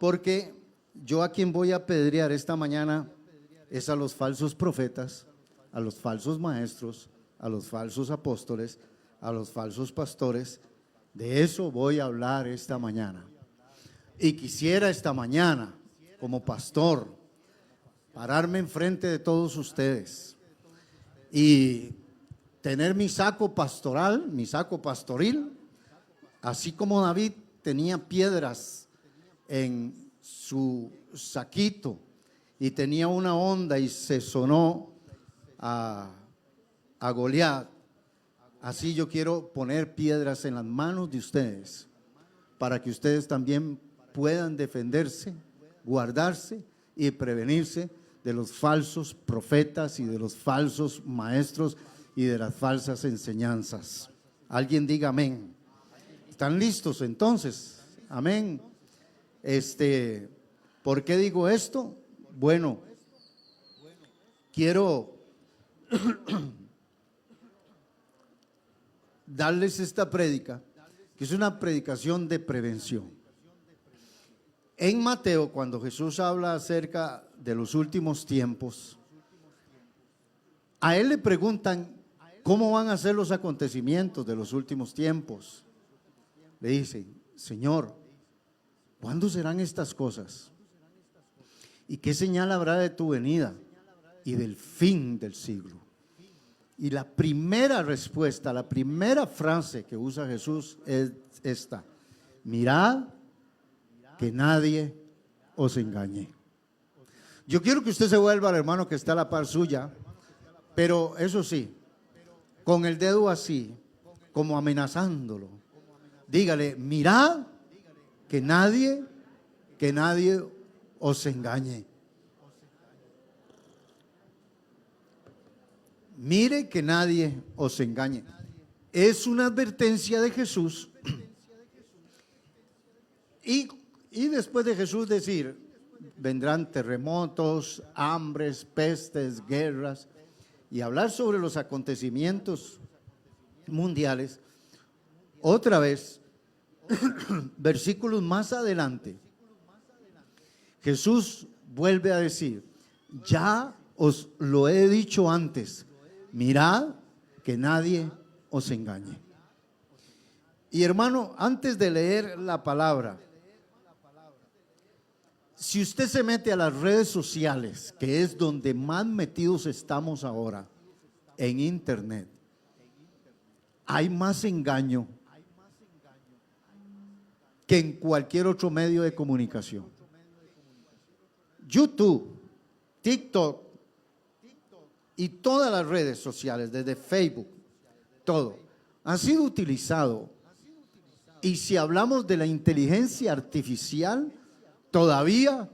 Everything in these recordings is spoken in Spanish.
porque yo a quien voy a apedrear esta mañana es a los falsos profetas, a los falsos maestros, a los falsos apóstoles, a los falsos pastores. De eso voy a hablar esta mañana. Y quisiera esta mañana, como pastor, pararme enfrente de todos ustedes y tener mi saco pastoral, mi saco pastoril, así como David tenía piedras en su saquito y tenía una onda y se sonó a Goliat. Así yo quiero poner piedras en las manos de ustedes para que ustedes también puedan defenderse, guardarse y prevenirse de los falsos profetas y de los falsos maestros y de las falsas enseñanzas. Alguien diga amén. ¿Están listos entonces? Amén. ¿Por qué digo esto? Bueno, quiero darles esta prédica, que es una predicación de prevención. En Mateo, cuando Jesús habla acerca de los últimos tiempos, a él le preguntan cómo van a ser los acontecimientos de los últimos tiempos. Le dicen: Señor, ¿cuándo serán estas cosas? ¿Y qué señal habrá de tu venida y del fin del siglo? Y la primera respuesta, la primera frase que usa Jesús es esta: mirad que nadie os engañe. Yo quiero que usted se vuelva al hermano que está a la par suya, pero eso sí, con el dedo así, como amenazándolo. Dígale: mirad que nadie os engañe. Mire que nadie os engañe. Es una advertencia de Jesús. Y después de Jesús decir: vendrán terremotos, hambres, pestes, guerras, y hablar sobre los acontecimientos mundiales. Otra vez, versículos más adelante, Jesús vuelve a decir: ya os lo he dicho antes, mirad que nadie os engañe. Y hermano, antes de leer la palabra, si usted se mete a las redes sociales, que es donde más metidos estamos ahora, en internet, hay más engaño que en cualquier otro medio de comunicación. YouTube, TikTok y todas las redes sociales, desde Facebook, todo, han sido utilizados. Y si hablamos de la inteligencia artificial, todavía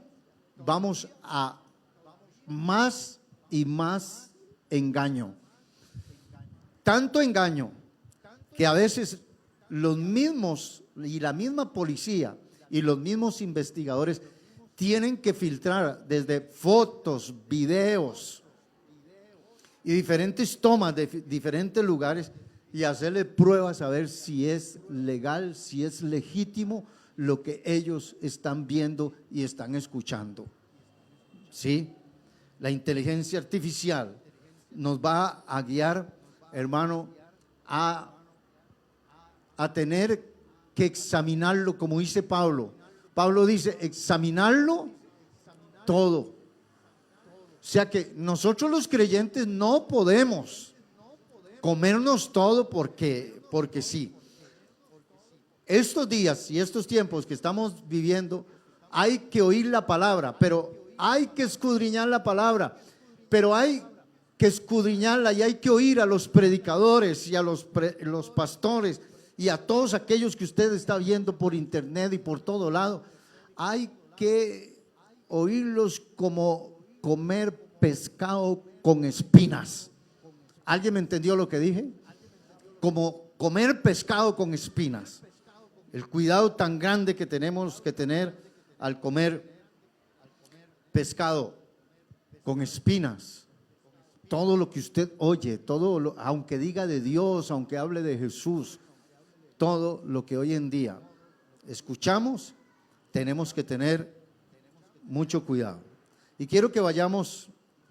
vamos a más y más engaño. Tanto engaño que a veces los mismos y la misma policía y los mismos investigadores tienen que filtrar desde fotos, videos y diferentes tomas de diferentes lugares y hacerle pruebas a ver si es legal, si es legítimo lo que ellos están viendo y están escuchando. ¿Sí? La inteligencia artificial nos va a guiar, hermano, a tener que examinarlo, como dice Pablo. Pablo dice: examinarlo todo. O sea que nosotros los creyentes no podemos comernos todo porque sí. Estos días y estos tiempos que estamos viviendo, hay que oír la palabra, pero hay que escudriñar la palabra, pero hay que escudriñarla y hay que oír a los predicadores y a los pastores y a todos aquellos que usted está viendo por internet y por todo lado. Hay que oírlos como comer pescado con espinas. ¿Alguien me entendió lo que dije? Como comer pescado con espinas. El cuidado tan grande que tenemos que tener al comer pescado con espinas. Todo lo que usted oye, aunque diga de Dios, aunque hable de Jesús, todo lo que hoy en día escuchamos, tenemos que tener mucho cuidado. Y quiero que vayamos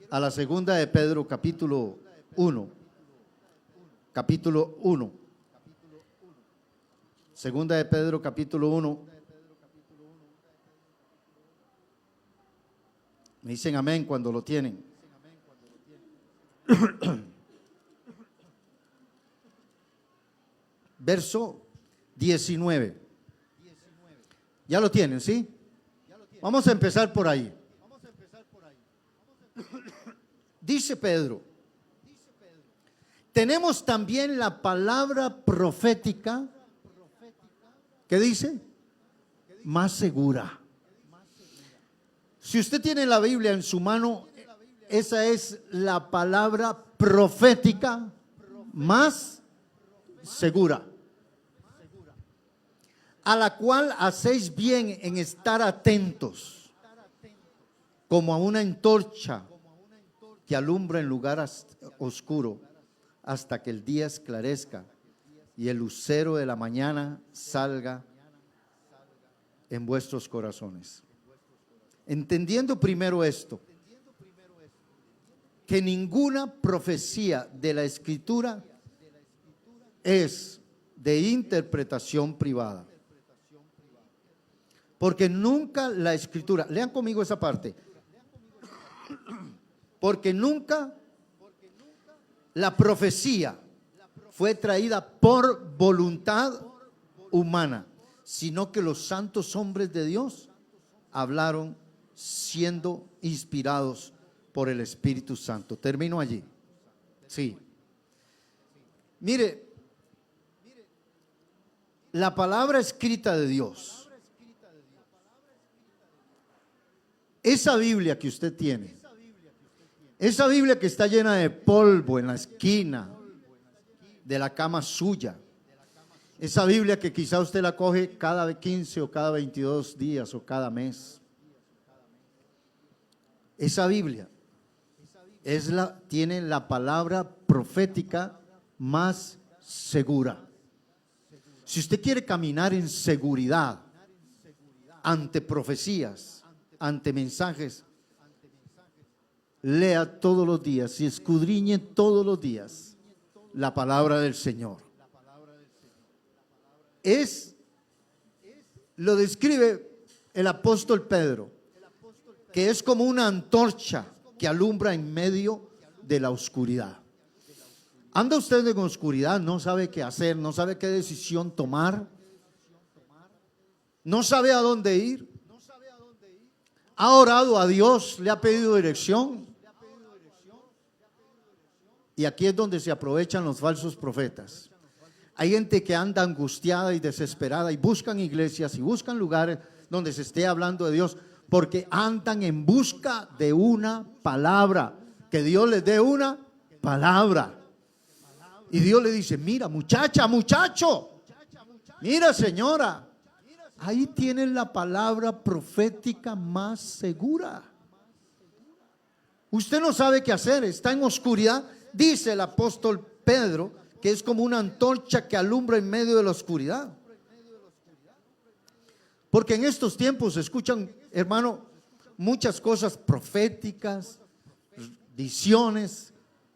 a la segunda de Pedro, capítulo 1. Capítulo 1. Segunda de Pedro, capítulo 1. Me dicen amén cuando lo tienen. Verso 19. Ya lo tienen, ¿sí? Vamos a empezar por ahí. Dice Pedro, tenemos también la palabra profética, ¿qué dice? Más segura. Si usted tiene la Biblia en su mano, esa es la palabra profética más segura, a la cual hacéis bien en estar atentos, como a una antorcha que alumbra en lugar oscuro, hasta que el día esclarezca y el lucero de la mañana salga en vuestros corazones. Entendiendo primero esto, que ninguna profecía de la Escritura es de interpretación privada. Porque nunca la Escritura, lean conmigo esa parte, porque nunca la profecía fue traída por voluntad humana, sino que los santos hombres de Dios hablaron siendo inspirados por el Espíritu Santo. Termino allí. Sí. Mire, la palabra escrita de Dios, esa Biblia que usted tiene, esa Biblia que está llena de polvo en la esquina de la cama suya, esa Biblia que quizá usted la coge cada 15 o cada 22 días o cada mes, esa Biblia tiene la palabra profética más segura. Si usted quiere caminar en seguridad ante profecías, ante mensajes, lea todos los días y escudriñe todos los días la palabra del Señor. Lo describe el apóstol Pedro, que es como una antorcha que alumbra en medio de la oscuridad. ¿Anda usted en oscuridad? No sabe qué hacer, no sabe qué decisión tomar, no sabe a dónde ir. ¿Ha orado a Dios? ¿Le ha pedido dirección? Y aquí es donde se aprovechan los falsos profetas. Hay gente que anda angustiada y desesperada y buscan iglesias y buscan lugares donde se esté hablando de Dios, porque andan en busca de una palabra, que Dios les dé una palabra. Y Dios le dice, mira muchacha, muchacho, mira señora, ahí tienen la palabra profética más segura. Usted no sabe qué hacer, está en oscuridad. Dice el apóstol Pedro que es como una antorcha que alumbra en medio de la oscuridad. Porque en estos tiempos se escuchan, hermano, muchas cosas proféticas, visiones,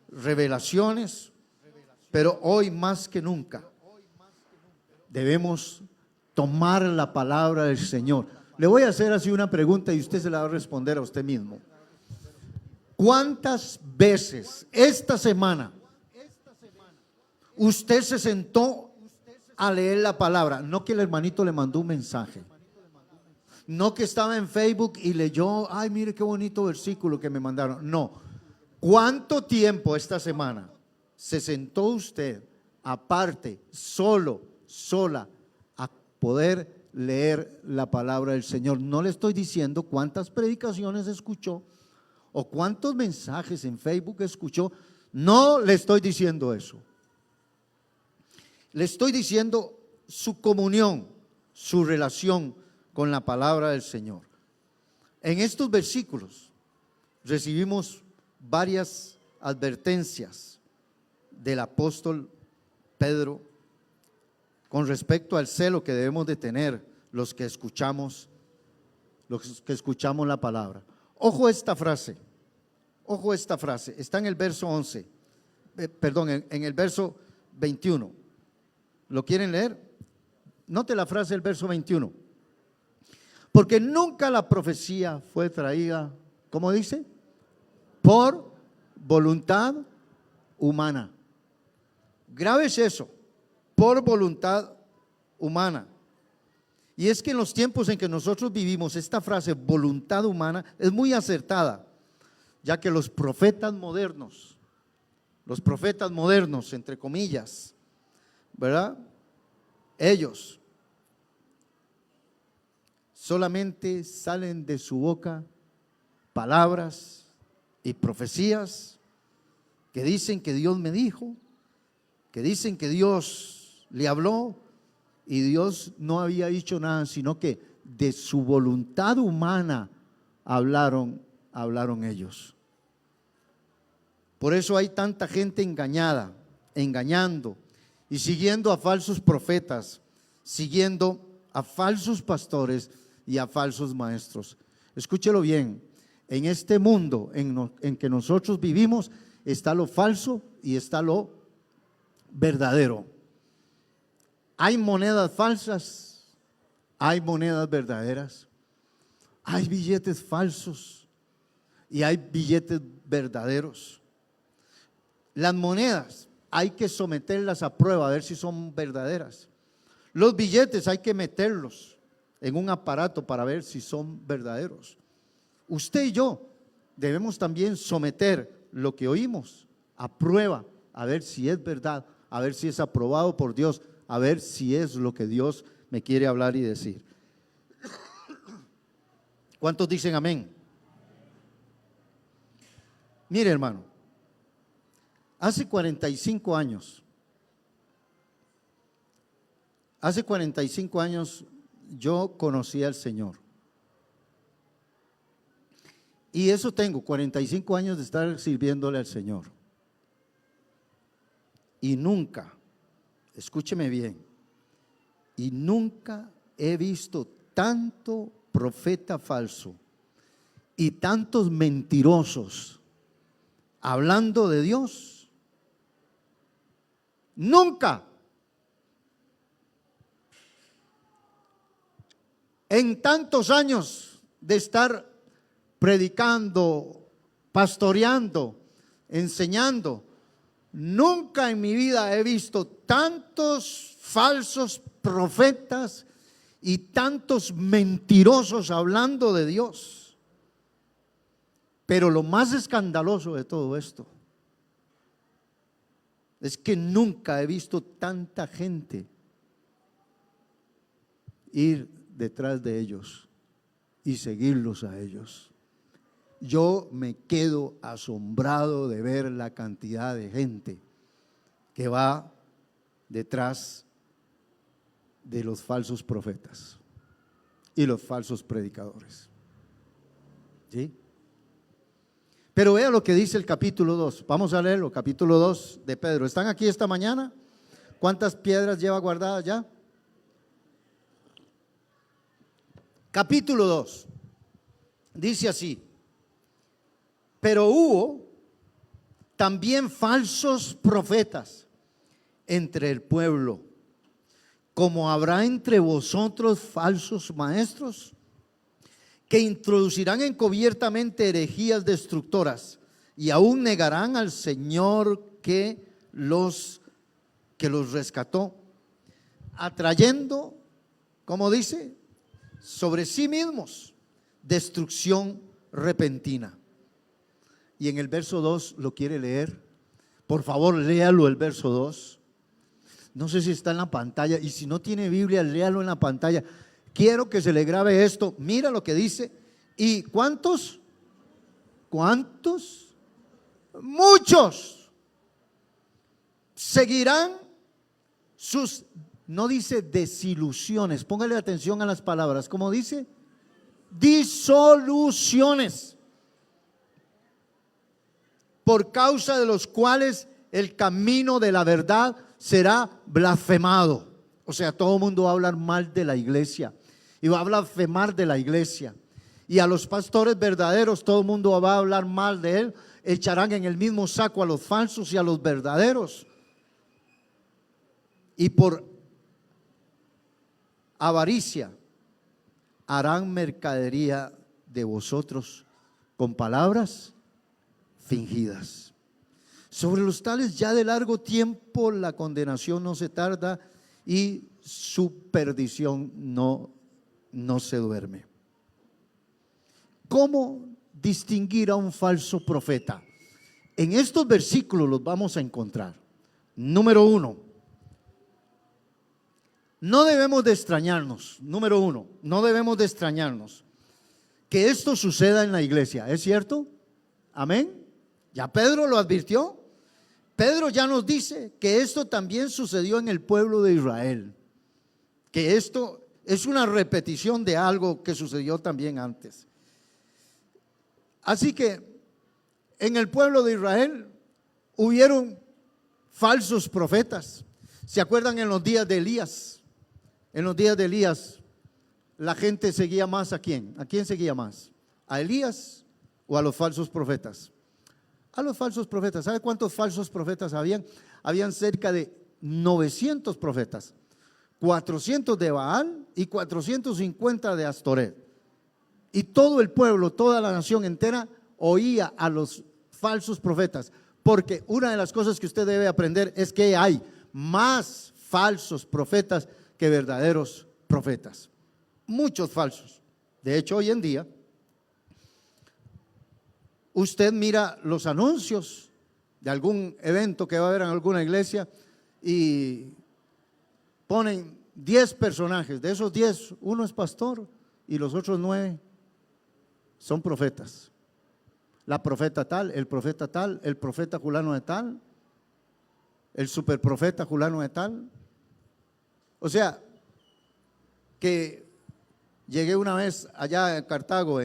revelaciones, pero hoy más que nunca debemos tomar la palabra del Señor. Le voy a hacer así una pregunta y usted se la va a responder a usted mismo. ¿Cuántas veces esta semana usted se sentó a leer la palabra? No que el hermanito le mandó un mensaje, no que estaba en Facebook y leyó, ay, mire qué bonito versículo que me mandaron. No, ¿cuánto tiempo esta semana se sentó usted aparte, sola, a poder leer la palabra del Señor? No le estoy diciendo cuántas predicaciones escuchó o cuántos mensajes en Facebook escuchó, no le estoy diciendo eso. Le estoy diciendo su comunión, su relación con la palabra del Señor. En estos versículos recibimos varias advertencias del apóstol Pedro con respecto al celo que debemos de tener los que escuchamos los que escuchamos la palabra. Ojo esta frase, está en el verso 11, en el verso 21. ¿Lo quieren leer? Note la frase del verso 21. Porque nunca la profecía fue traída, ¿cómo dice? Por voluntad humana. Grave es eso, por voluntad humana. Y es que en los tiempos en que nosotros vivimos, esta frase voluntad humana es muy acertada, ya que los profetas modernos, entre comillas, ¿verdad? Ellos solamente salen de su boca palabras y profecías que dicen que Dios me dijo, que dicen que Dios le habló, y Dios no había dicho nada, sino que de su voluntad humana hablaron ellos. Por eso hay tanta gente engañada, engañando y siguiendo a falsos profetas, siguiendo a falsos pastores y a falsos maestros. Escúchelo bien, en este mundo en que nosotros vivimos está lo falso y está lo verdadero. Hay monedas falsas, hay monedas verdaderas, hay billetes falsos y hay billetes verdaderos. Las monedas hay que someterlas a prueba a ver si son verdaderas. Los billetes hay que meterlos en un aparato para ver si son verdaderos. Usted y yo debemos también someter lo que oímos a prueba, a ver si es verdad, a ver si es aprobado por Dios, a ver si es lo que Dios me quiere hablar y decir. ¿Cuántos dicen amén? Mire, hermano, hace 45 años yo conocí al Señor. Y eso tengo, 45 años de estar sirviéndole al Señor. Y nunca, escúcheme bien, y nunca he visto tanto profeta falso y tantos mentirosos hablando de Dios. Nunca. En tantos años de estar predicando, pastoreando, enseñando, nunca en mi vida he visto tantos falsos profetas y tantos mentirosos hablando de Dios. Pero lo más escandaloso de todo esto es que nunca he visto tanta gente ir detrás de ellos y seguirlos a ellos. Yo me quedo asombrado de ver la cantidad de gente que va detrás de los falsos profetas y los falsos predicadores. ¿Sí? Pero vea lo que dice el capítulo 2. Vamos a leerlo, capítulo 2 de Pedro. ¿Están aquí esta mañana? ¿Cuántas piedras lleva guardadas ya? Capítulo 2. Dice así: pero hubo también falsos profetas entre el pueblo, como habrá entre vosotros falsos maestros, que introducirán encubiertamente herejías destructoras y aún negarán al Señor que los rescató, atrayendo, como dice, sobre sí mismos destrucción repentina. Y en el verso 2, ¿lo quiere leer? Por favor, léalo el verso 2. No sé si está en la pantalla, y si no tiene Biblia, léalo en la pantalla. Quiero que se le grabe esto. Mira lo que dice. ¿Y cuántos? ¿Cuántos? Muchos seguirán sus, no dice desilusiones, póngale atención a las palabras, ¿cómo dice? Disoluciones, por causa de los cuales el camino de la verdad será blasfemado. O sea, todo el mundo va a hablar mal de la iglesia y va a blasfemar de la iglesia. Y a los pastores verdaderos todo el mundo va a hablar mal de él. Echarán en el mismo saco a los falsos y a los verdaderos. Y por avaricia harán mercadería de vosotros con palabras fingidas. Sobre los tales ya de largo tiempo la condenación no se tarda y su perdición no se duerme. ¿Cómo distinguir a un falso profeta? En estos versículos los vamos a encontrar. Número 1, no debemos de extrañarnos. Número 1, no debemos de extrañarnos que esto suceda en la iglesia. ¿Es cierto? Amén. Ya Pedro lo advirtió. Pedro ya nos dice que esto también sucedió en el pueblo de Israel, que esto es una repetición de algo que sucedió también antes. Así que en el pueblo de Israel hubieron falsos profetas. ¿Se acuerdan en los días de Elías? En los días de Elías la gente seguía más ¿a quién? ¿A quién seguía más? ¿A Elías o a los falsos profetas? A los falsos profetas. ¿Sabe cuántos falsos profetas habían? Habían cerca de 900 profetas, 400 de Baal y 450 de Astoret. Y todo el pueblo, toda la nación entera oía a los falsos profetas, porque una de las cosas que usted debe aprender es que hay más falsos profetas que verdaderos profetas. Muchos falsos. De hecho, hoy en día usted mira los anuncios de algún evento que va a haber en alguna iglesia y ponen 10 personajes. De esos 10, uno es pastor y los otros 9 son profetas. La profeta tal, el profeta fulano de tal, el superprofeta fulano de tal. O sea, que llegué una vez allá en Cartago,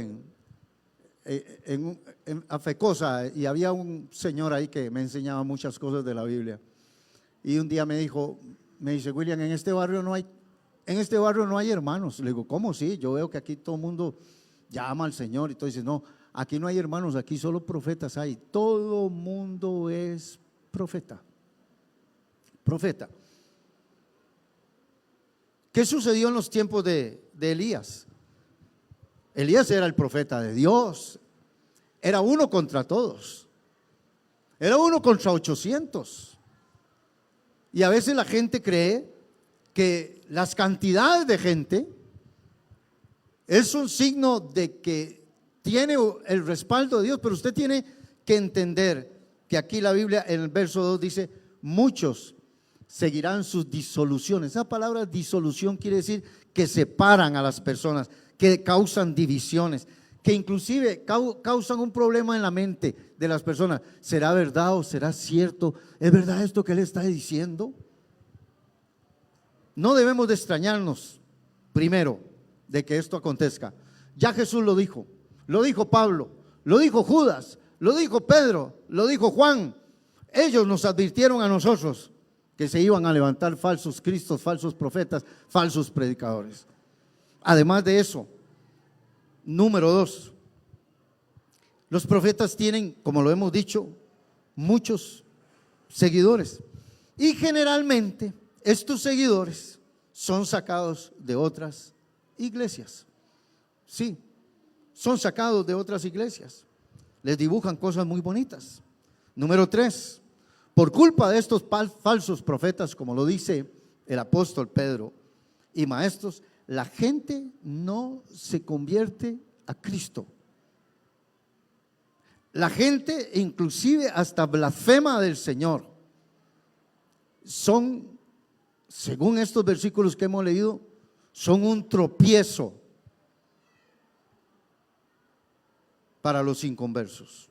a Fecosa, y había un señor ahí que me enseñaba muchas cosas de la Biblia. Y un día me dice, William, en este barrio no hay hermanos. Le digo, ¿cómo sí? Yo veo que aquí todo el mundo llama al Señor y todo. Dice, no, aquí no hay hermanos, aquí solo profetas hay. Todo mundo es profeta. Profeta. ¿Qué sucedió en los tiempos de Elías? Elías era el profeta de Dios. Era uno contra todos. Era uno contra 800. Y a veces la gente cree que las cantidades de gente es un signo de que tiene el respaldo de Dios, pero usted tiene que entender que aquí la Biblia en el verso 2 dice, muchos seguirán sus disoluciones. Esa palabra disolución quiere decir que separan a las personas, que causan divisiones, que inclusive causan un problema en la mente de las personas. ¿Será verdad o será cierto? ¿Es verdad esto que él está diciendo? No debemos de extrañarnos, primero, de que esto acontezca. Ya Jesús lo dijo Pablo, lo dijo Judas, lo dijo Pedro, lo dijo Juan. Ellos nos advirtieron a nosotros que se iban a levantar falsos cristos, falsos profetas, falsos predicadores. Además de eso, número 2, los profetas tienen, como lo hemos dicho, muchos seguidores. Y generalmente estos seguidores son sacados de otras iglesias. Sí, son sacados de otras iglesias. Les dibujan cosas muy bonitas. Número 3, por culpa de estos falsos profetas, como lo dice el apóstol Pedro, y maestros, la gente no se convierte a Cristo. La gente inclusive hasta blasfema del Señor. Son, según estos versículos que hemos leído, son un tropiezo para los inconversos.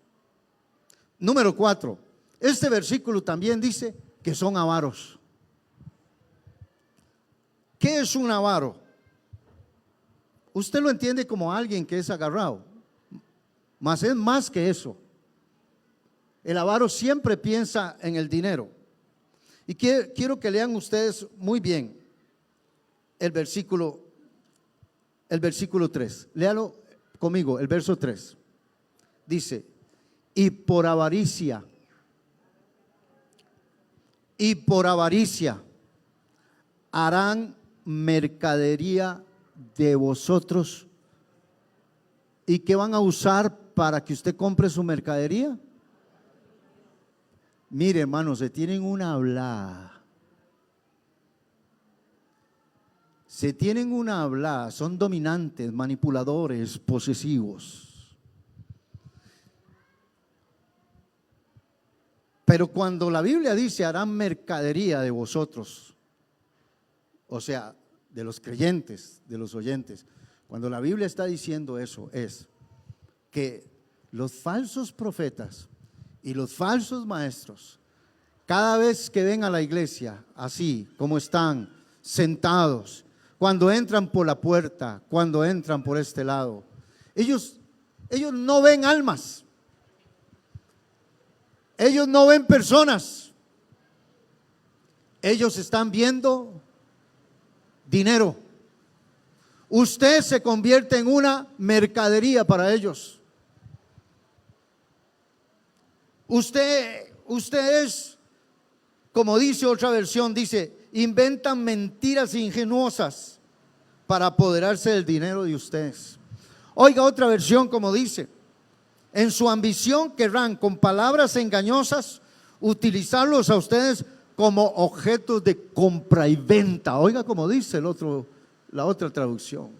Número 4, este versículo también dice que son avaros. ¿Qué es un avaro? Usted lo entiende como alguien que es agarrado, mas es más que eso. El avaro siempre piensa en el dinero. Y quiero que lean ustedes muy bien el versículo 3. Léalo conmigo el verso 3. Dice, y por avaricia harán mercadería de vosotros. ¿Y qué van a usar para que usted compre su mercadería? Mire, hermano, se tienen una hablada. Son dominantes, manipuladores, posesivos. Pero cuando la Biblia dice harán mercadería de vosotros, o sea, de los creyentes, de los oyentes, cuando la Biblia está diciendo eso, es que los falsos profetas y los falsos maestros, cada vez que ven a la iglesia, así como están sentados, cuando entran por la puerta, cuando entran por este lado, ellos no ven almas, ellos no ven personas, ellos están viendo dinero. Usted se convierte en una mercadería para ellos. Usted es, como dice otra versión, dice, inventan mentiras ingenuosas para apoderarse del dinero de ustedes. Oiga otra versión como dice, en su ambición querrán con palabras engañosas utilizarlos a ustedes como objetos de compra y venta. Oiga como dice la otra traducción.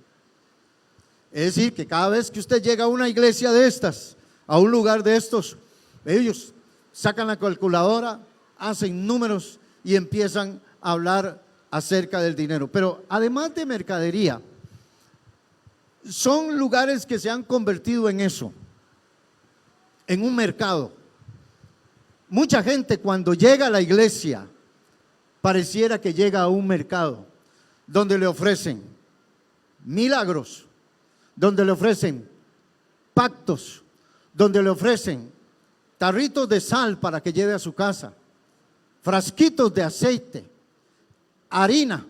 Es decir, que cada vez que usted llega a una iglesia de estas, a un lugar de estos, ellos sacan la calculadora, hacen números y empiezan a hablar acerca del dinero. Pero además de mercadería, son lugares que se han convertido en eso, en un mercado. Mucha gente cuando llega a la iglesia pareciera que llega a un mercado donde le ofrecen milagros, donde le ofrecen pactos, donde le ofrecen tarritos de sal para que lleve a su casa, frasquitos de aceite, harina.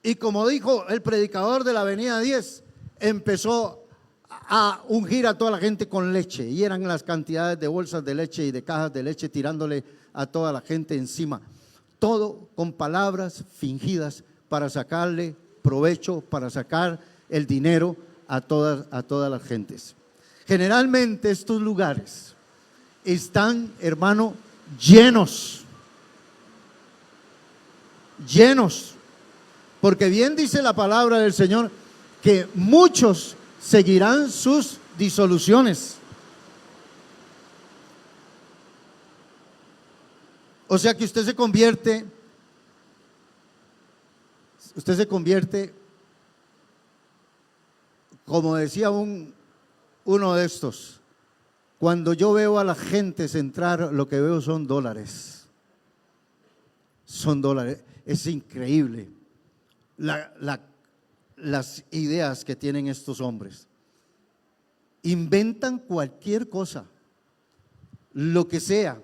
Y como dijo el predicador de la Avenida 10, empezó a ungir a toda la gente con leche, y eran las cantidades de bolsas de leche y de cajas de leche tirándole a toda la gente encima, todo con palabras fingidas para sacarle provecho, para sacar el dinero a todas las gentes. Generalmente estos lugares están, hermano, llenos, porque bien dice la palabra del Señor que muchos seguirán sus disoluciones. O sea que usted se convierte, como decía uno de estos, cuando yo veo a la gente entrar, lo que veo son dólares. Son dólares. Es increíble las ideas que tienen estos hombres. Inventan cualquier cosa, lo que sea,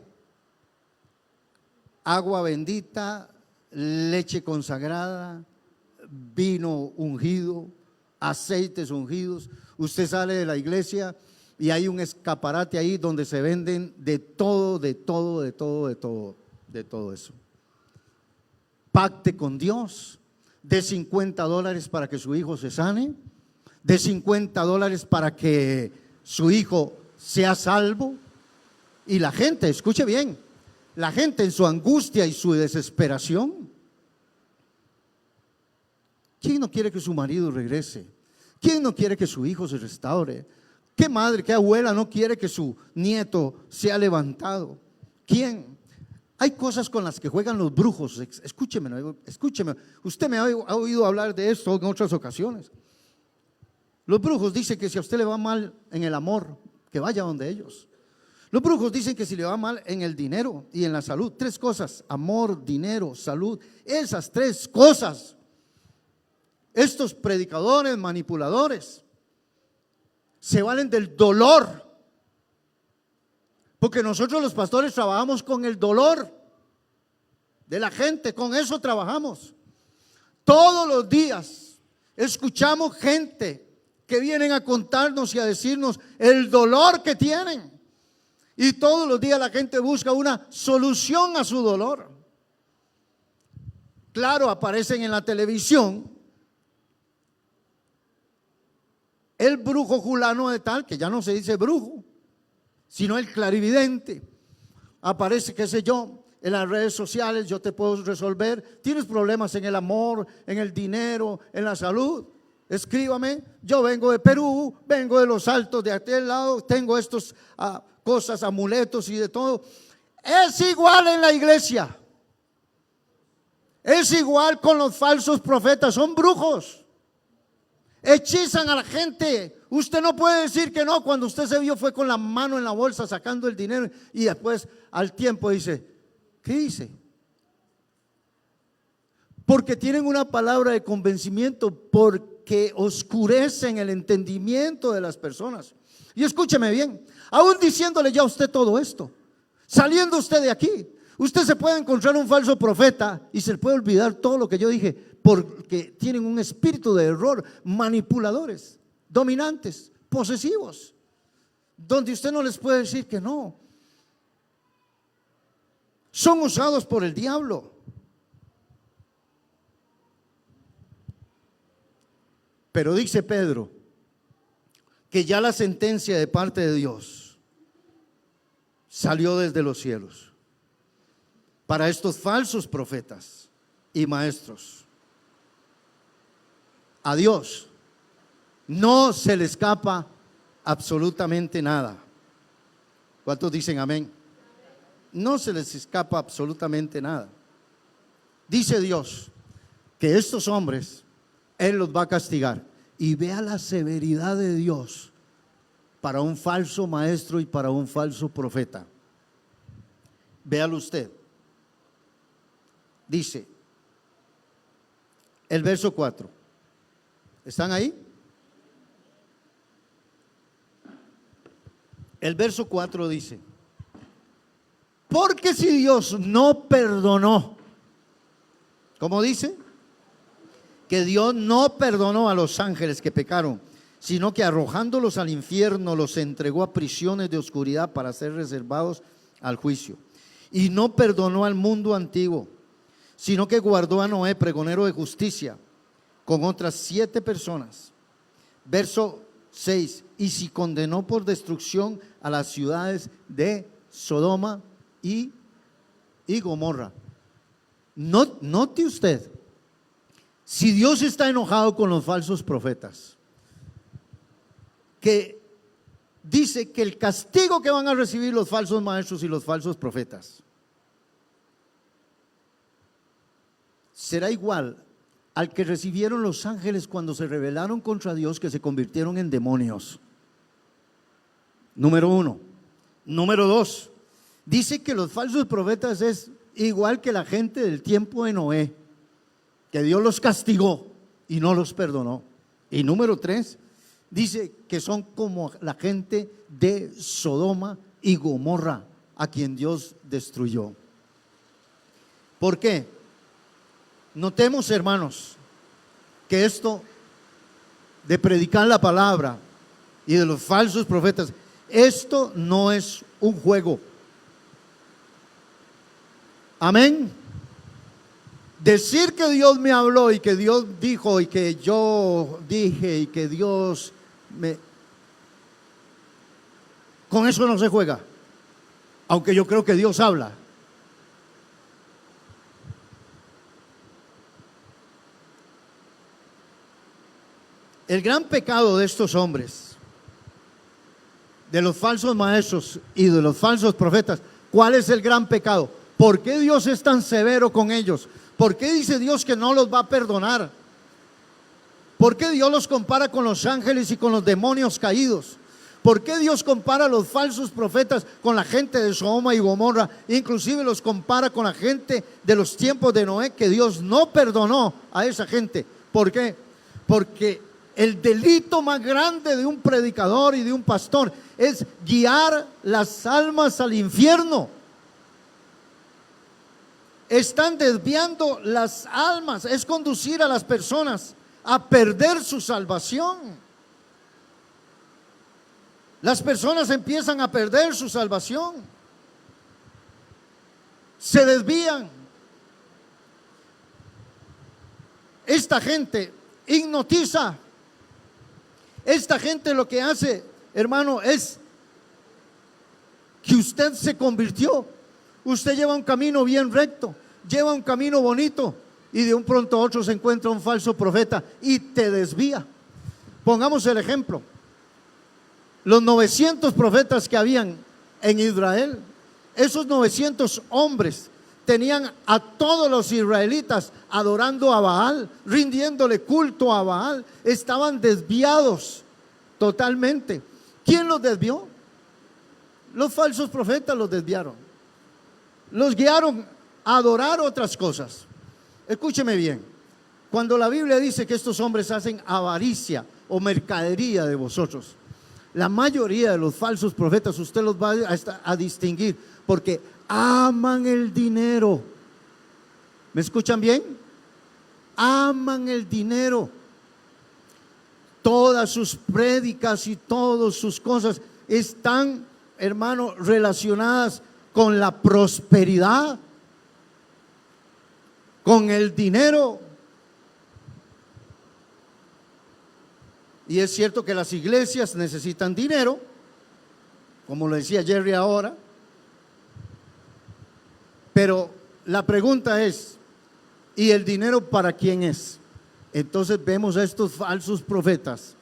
agua bendita, leche consagrada, vino ungido, aceites ungidos. Usted sale de la iglesia y hay un escaparate ahí donde se venden de todo eso. Pacte con Dios, de $50 para que su hijo se sane, de $50 para que su hijo sea salvo. Y la gente, escuche bien, la gente en su angustia y su desesperación, ¿quién no quiere que su marido regrese? ¿Quién no quiere que su hijo se restaure? ¿Qué madre, qué abuela no quiere que su nieto sea levantado? ¿Quién? Hay cosas con las que juegan los brujos. Escúcheme, usted me ha oído hablar de esto en otras ocasiones. Los brujos dicen que si a usted le va mal en el amor, que vaya donde ellos. Los brujos dicen que si le va mal en el dinero y en la salud, 3 cosas: amor, dinero, salud. Esas 3 cosas, estos predicadores, manipuladores, se valen del dolor. Porque nosotros los pastores trabajamos con el dolor de la gente, con eso trabajamos. Todos los días escuchamos gente que vienen a contarnos y a decirnos el dolor que tienen. Y todos los días la gente busca una solución a su dolor. Claro, aparecen en la televisión el brujo fulano de tal, que ya no se dice brujo, sino el clarividente. Aparece, qué sé yo, en las redes sociales, yo te puedo resolver. Tienes problemas en el amor, en el dinero, en la salud, escríbame. Yo vengo de Perú, vengo de los Altos de aquel lado, tengo estos cosas, amuletos y de todo. Es igual en la iglesia. Es igual con los falsos profetas, son brujos. Hechizan a la gente. Usted no puede decir que no. Cuando usted se vio fue con la mano en la bolsa sacando el dinero y después al tiempo dice, ¿qué hice? Porque tienen una palabra de convencimiento, porque oscurecen el entendimiento de las personas. Y escúcheme bien, aún diciéndole ya a usted todo esto, saliendo usted de aquí, usted se puede encontrar un falso profeta y se le puede olvidar todo lo que yo dije, porque tienen un espíritu de error, manipuladores, dominantes, posesivos, donde usted no les puede decir que no. Son usados por el diablo. Pero dice Pedro que ya la sentencia de parte de Dios salió desde los cielos para estos falsos profetas y maestros. A Dios no se le escapa absolutamente nada. ¿Cuántos dicen amén? No se les escapa absolutamente nada. Dice Dios que estos hombres Él los va a castigar. Y vea la severidad de Dios para un falso maestro y para un falso profeta. Véalo usted. Dice el verso 4. ¿Están ahí? El verso 4 dice: porque si Dios no perdonó, ¿cómo dice? Que Dios no perdonó a los ángeles que pecaron, sino que arrojándolos al infierno los entregó a prisiones de oscuridad para ser reservados al juicio. Y no perdonó al mundo antiguo, sino que guardó a Noé, pregonero de justicia, con otras 7 personas. Verso 6: y si condenó por destrucción a las ciudades de Sodoma y Gomorra. Note usted, si Dios está enojado con los falsos profetas, que dice que el castigo que van a recibir los falsos maestros y los falsos profetas será igual al que recibieron los ángeles cuando se rebelaron contra Dios, que se convirtieron en demonios. Número 1. Número 2, dice que los falsos profetas es igual que la gente del tiempo de Noé, que Dios los castigó y no los perdonó. Y número 3, dice que son como la gente de Sodoma y Gomorra, a quien Dios destruyó. ¿Por qué? Notemos, hermanos, que esto de predicar la palabra y de los falsos profetas, esto no es un juego. Amén. Decir que Dios me habló y que Dios dijo y que yo dije y que Dios me... Con eso no se juega, aunque yo creo que Dios habla. El gran pecado de estos hombres, de los falsos maestros y de los falsos profetas, ¿cuál es el gran pecado? ¿Por qué Dios es tan severo con ellos? ¿Por qué dice Dios que no los va a perdonar? ¿Por qué Dios los compara con los ángeles y con los demonios caídos? ¿Por qué Dios compara a los falsos profetas con la gente de Sodoma y Gomorra? Inclusive los compara con la gente de los tiempos de Noé, que Dios no perdonó a esa gente. ¿Por qué? Porque el delito más grande de un predicador y de un pastor es guiar las almas al infierno. Están desviando las almas, es conducir a las personas a perder su salvación. Las personas empiezan a perder su salvación, se desvían. Esta gente hipnotiza. Esta gente lo que hace, hermano, es que usted se convirtió. Usted lleva un camino bien recto, lleva un camino bonito, y de un pronto a otro se encuentra un falso profeta y te desvía. Pongamos el ejemplo. Los 900 profetas que habían en Israel, esos 900 hombres tenían a todos los israelitas adorando a Baal, rindiéndole culto a Baal. Estaban desviados totalmente. ¿Quién los desvió? Los falsos profetas los desviaron. Los guiaron a adorar otras cosas. Escúcheme bien. Cuando la Biblia dice que estos hombres hacen avaricia o mercadería de vosotros, la mayoría de los falsos profetas usted los va a distinguir porque aman el dinero. ¿Me escuchan bien? Aman el dinero. Todas sus prédicas y todas sus cosas están, hermano, relacionadas con la prosperidad, con el dinero. Y es cierto que las iglesias necesitan dinero, como lo decía Jerry ahora, pero la pregunta es, ¿y el dinero para quién es? Entonces vemos a estos falsos profetas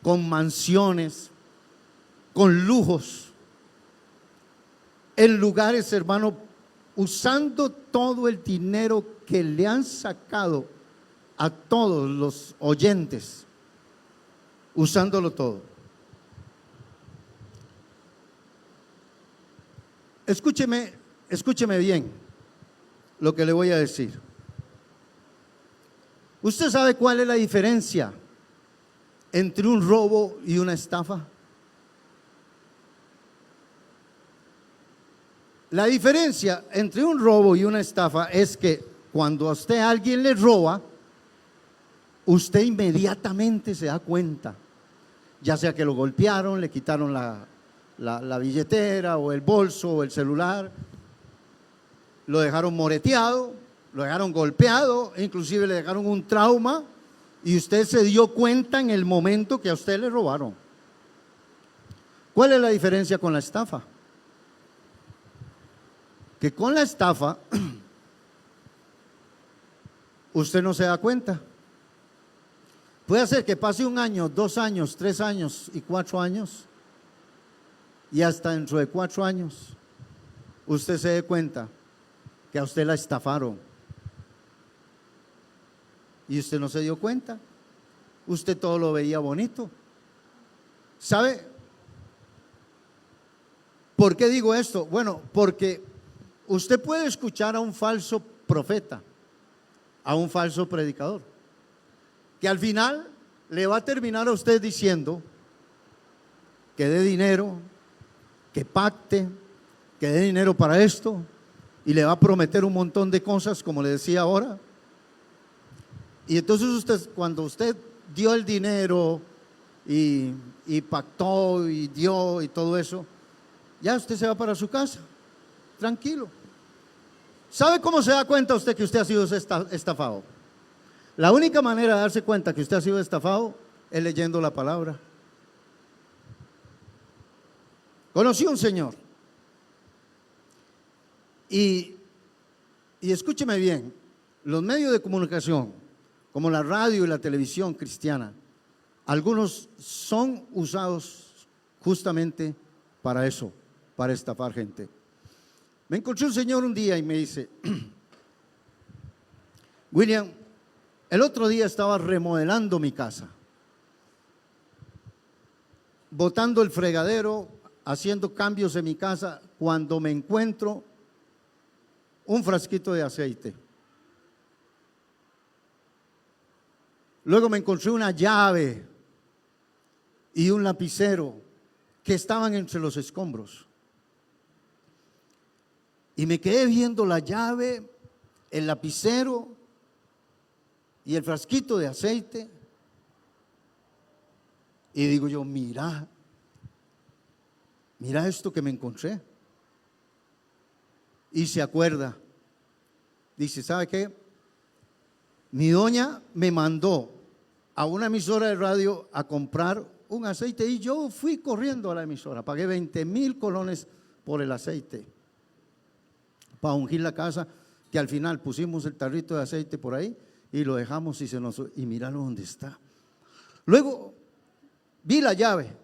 con mansiones, con lujos, en lugares, hermano, usando todo el dinero que le han sacado a todos los oyentes, usándolo todo. Escúcheme bien lo que le voy a decir. ¿Usted sabe cuál es la diferencia entre un robo y una estafa? La diferencia entre un robo y una estafa es que cuando a usted alguien le roba, usted inmediatamente se da cuenta, ya sea que lo golpearon, le quitaron la billetera o el bolso o el celular, lo dejaron moreteado, lo dejaron golpeado, inclusive le dejaron un trauma, y usted se dio cuenta en el momento que a usted le robaron. ¿Cuál es la diferencia con la estafa? Que con la estafa usted no se da cuenta. Puede ser que pase 1 año, 2 años, 3 años y 4 años, y hasta dentro de 4 años usted se dé cuenta que a usted la estafaron y usted no se dio cuenta. Usted todo lo veía bonito. ¿Sabe por qué digo esto? Bueno, porque usted puede escuchar a un falso profeta, a un falso predicador, que al final le va a terminar a usted diciendo que dé dinero, que pacte, que dé dinero para esto, y le va a prometer un montón de cosas, como le decía ahora. Y entonces usted, cuando usted dio el dinero y pactó y dio y todo eso, ya usted se va para su casa, tranquilo. ¿Sabe cómo se da cuenta usted que usted ha sido estafado? La única manera de darse cuenta que usted ha sido estafado es leyendo la palabra. Conocí a un señor y escúcheme bien, los medios de comunicación como la radio y la televisión cristiana, algunos son usados justamente para eso, para estafar gente. Me encontré un señor un día y me dice: William, el otro día estaba remodelando mi casa, botando el fregadero, haciendo cambios en mi casa, cuando me encuentro un frasquito de aceite. Luego me encontré una llave y un lapicero que estaban entre los escombros. Y me quedé viendo la llave, el lapicero y el frasquito de aceite. Y digo yo, mira, mira esto que me encontré. Y se acuerda, dice, ¿sabe qué? Mi doña me mandó a una emisora de radio a comprar un aceite y yo fui corriendo a la emisora, pagué 20,000 colones por el aceite para ungir la casa, que al final pusimos el tarrito de aceite por ahí y lo dejamos y míralo dónde está. Luego vi la llave,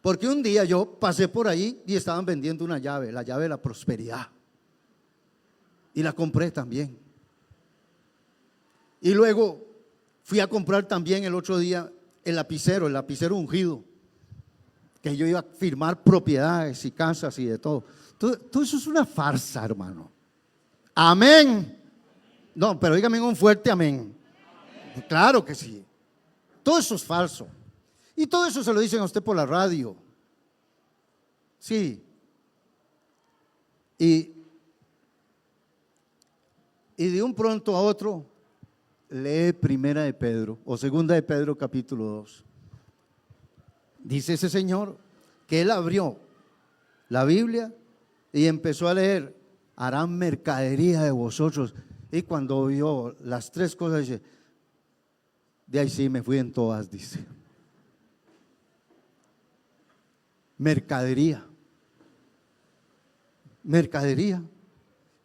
porque un día yo pasé por ahí y estaban vendiendo una llave, la llave de la prosperidad, y la compré también. Y luego fui a comprar también el otro día el lapicero ungido, que yo iba a firmar propiedades y casas y de todo. Todo eso es una farsa, hermano. Amén. No, pero dígame un fuerte amén. Claro que sí. Todo eso es falso. Y todo eso se lo dicen a usted por la radio. Sí. Y de un pronto a otro lee Primera de Pedro o Segunda de Pedro capítulo 2. Dice ese señor que él abrió la Biblia y empezó a leer: harán mercadería de vosotros. Y cuando vio las tres cosas, dice: de ahí sí me fui en todas, dice. Mercadería.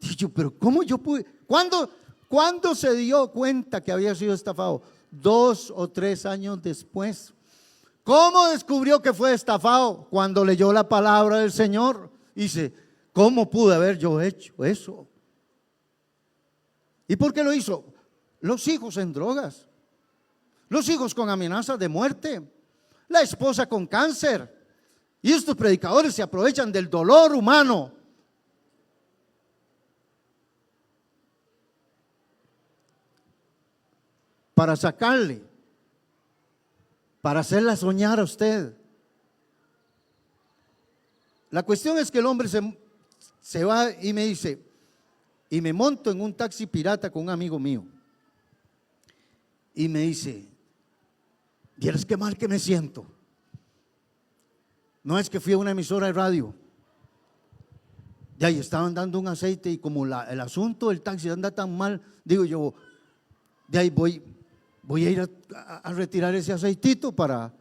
Dije yo, pero ¿cómo yo pude? ¿Cuándo se dio cuenta que había sido estafado? 2 o 3 años después. ¿Cómo descubrió que fue estafado? Cuando leyó la palabra del Señor. Dice: ¿cómo pude haber yo hecho eso? ¿Y por qué lo hizo? Los hijos en drogas, los hijos con amenazas de muerte, la esposa con cáncer. Y estos predicadores se aprovechan del dolor humano. Para sacarle, para hacerla soñar a usted. La cuestión es que el hombre se va y me dice, y me monto en un taxi pirata con un amigo mío. Y me dice: ¿vieres qué mal que me siento? No es que fui a una emisora de radio. De ahí estaban dando un aceite y como el asunto del taxi anda tan mal, digo yo, de ahí voy a ir a retirar ese aceitito para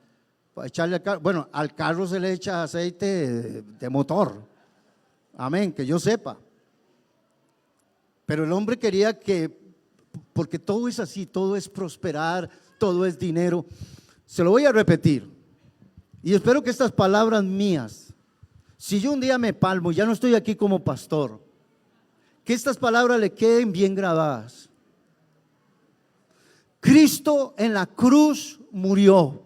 echarle al carro. Bueno, al carro se le echa aceite de motor. Amén, que yo sepa. Pero el hombre quería porque todo es así, todo es prosperar, todo es dinero. Se lo voy a repetir. Y espero que estas palabras mías, si yo un día me palmo, ya no estoy aquí como pastor, que estas palabras le queden bien grabadas. Cristo en la cruz murió,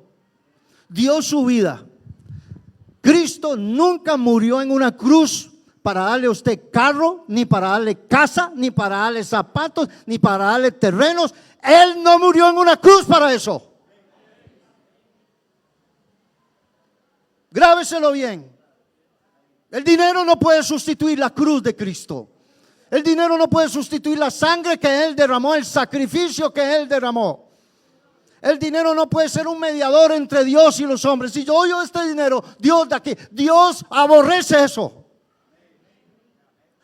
dio su vida. Cristo nunca murió en una cruz para darle a usted carro, ni para darle casa, ni para darle zapatos, ni para darle terrenos. Él no murió en una cruz para eso. Grábeselo bien. El dinero no puede sustituir la cruz de Cristo. El dinero no puede sustituir la sangre que Él derramó, el sacrificio que Él derramó. El dinero no puede ser un mediador entre Dios y los hombres. Si yo oyo este dinero, Dios de aquí, Dios aborrece eso.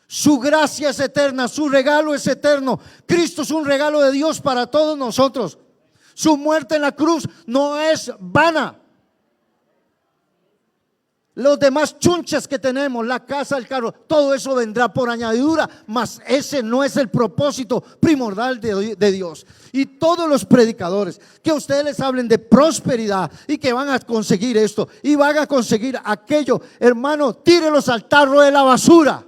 Su gracia es eterna, su regalo es eterno. Cristo es un regalo de Dios para todos nosotros. Su muerte en la cruz no es vana. Los demás chunches que tenemos, la casa, el carro, todo eso vendrá por añadidura, mas ese no es el propósito primordial de Dios. Y todos los predicadores que ustedes les hablen de prosperidad y que van a conseguir esto y van a conseguir aquello, hermano, tírelos al tarro de la basura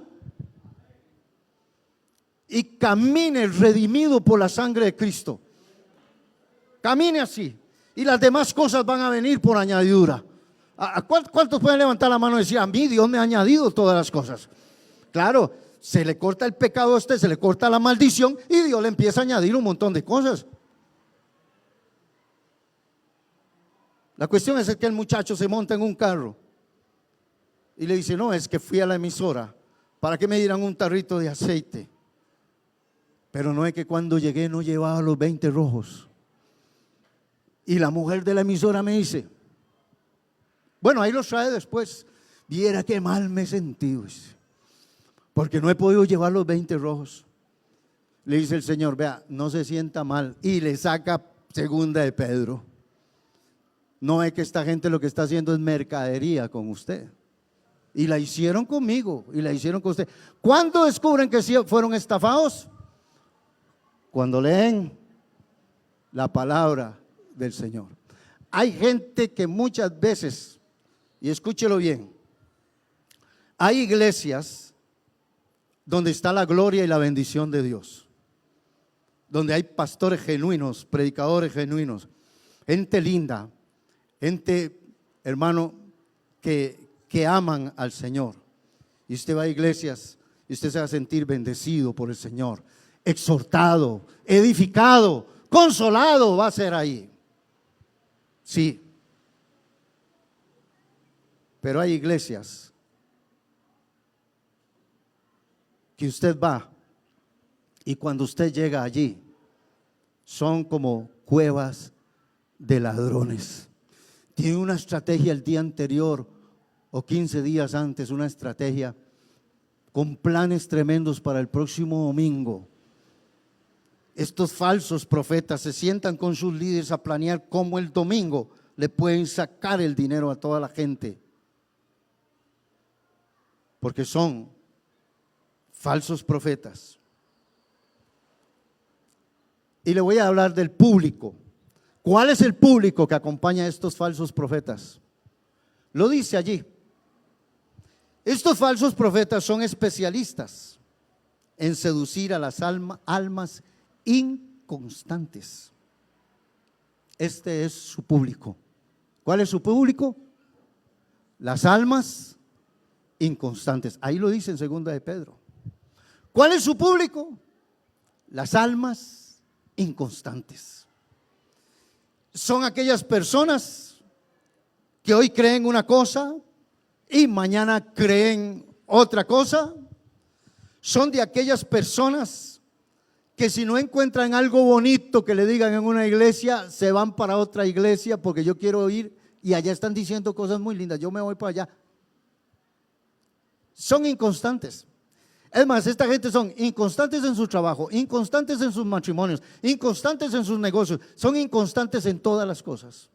y camine redimido por la sangre de Cristo. Camine así y las demás cosas van a venir por añadidura. ¿Cuántos pueden levantar la mano y decir: a mí Dios me ha añadido todas las cosas? Claro, se le corta el pecado a usted, se le corta la maldición y Dios le empieza a añadir un montón de cosas. La cuestión es que el muchacho se monta en un carro y le dice: no, es que fui a la emisora para que me dieran un tarrito de aceite, pero no es que cuando llegué no llevaba los 20 rojos. Y la mujer de la emisora me dice: bueno, ahí los trae después. Viera qué mal me he sentido, porque no he podido llevar los 20 rojos. Le dice el Señor, vea, no se sienta mal, y le saca segunda de Pedro. No es que esta gente lo que está haciendo es mercadería con usted. Y la hicieron conmigo, y la hicieron con usted. ¿Cuándo descubren que sí fueron estafados? Cuando leen la palabra del Señor. Hay gente que muchas veces, y escúchelo bien, hay iglesias donde está la gloria y la bendición de Dios, donde hay pastores genuinos, predicadores genuinos, gente linda, gente, hermano, que aman al Señor. Y usted va a iglesias y usted se va a sentir bendecido por el Señor, exhortado, edificado, consolado va a ser ahí. Sí. Pero hay iglesias que usted va y cuando usted llega allí son como cuevas de ladrones. Tiene una estrategia el día anterior o 15 días antes, una estrategia con planes tremendos para el próximo domingo. Estos falsos profetas se sientan con sus líderes a planear cómo el domingo le pueden sacar el dinero a toda la gente, porque son falsos profetas. Y le voy a hablar del público. ¿Cuál es el público que acompaña a estos falsos profetas? Lo dice allí. Estos falsos profetas son especialistas en seducir a las almas inconstantes. Este es su público. ¿Cuál es su público? Las almas inconstantes. Ahí lo dice en segunda de Pedro. ¿Cuál es su público? Las almas inconstantes. Son aquellas personas que hoy creen una cosa y mañana creen otra cosa. Son de aquellas personas que si no encuentran algo bonito que le digan en una iglesia, se van para otra iglesia porque yo quiero ir y allá están diciendo cosas muy lindas, yo me voy para allá. Son inconstantes. Es más, esta gente son inconstantes en su trabajo, inconstantes en sus matrimonios, inconstantes en sus negocios, son inconstantes en todas las cosas.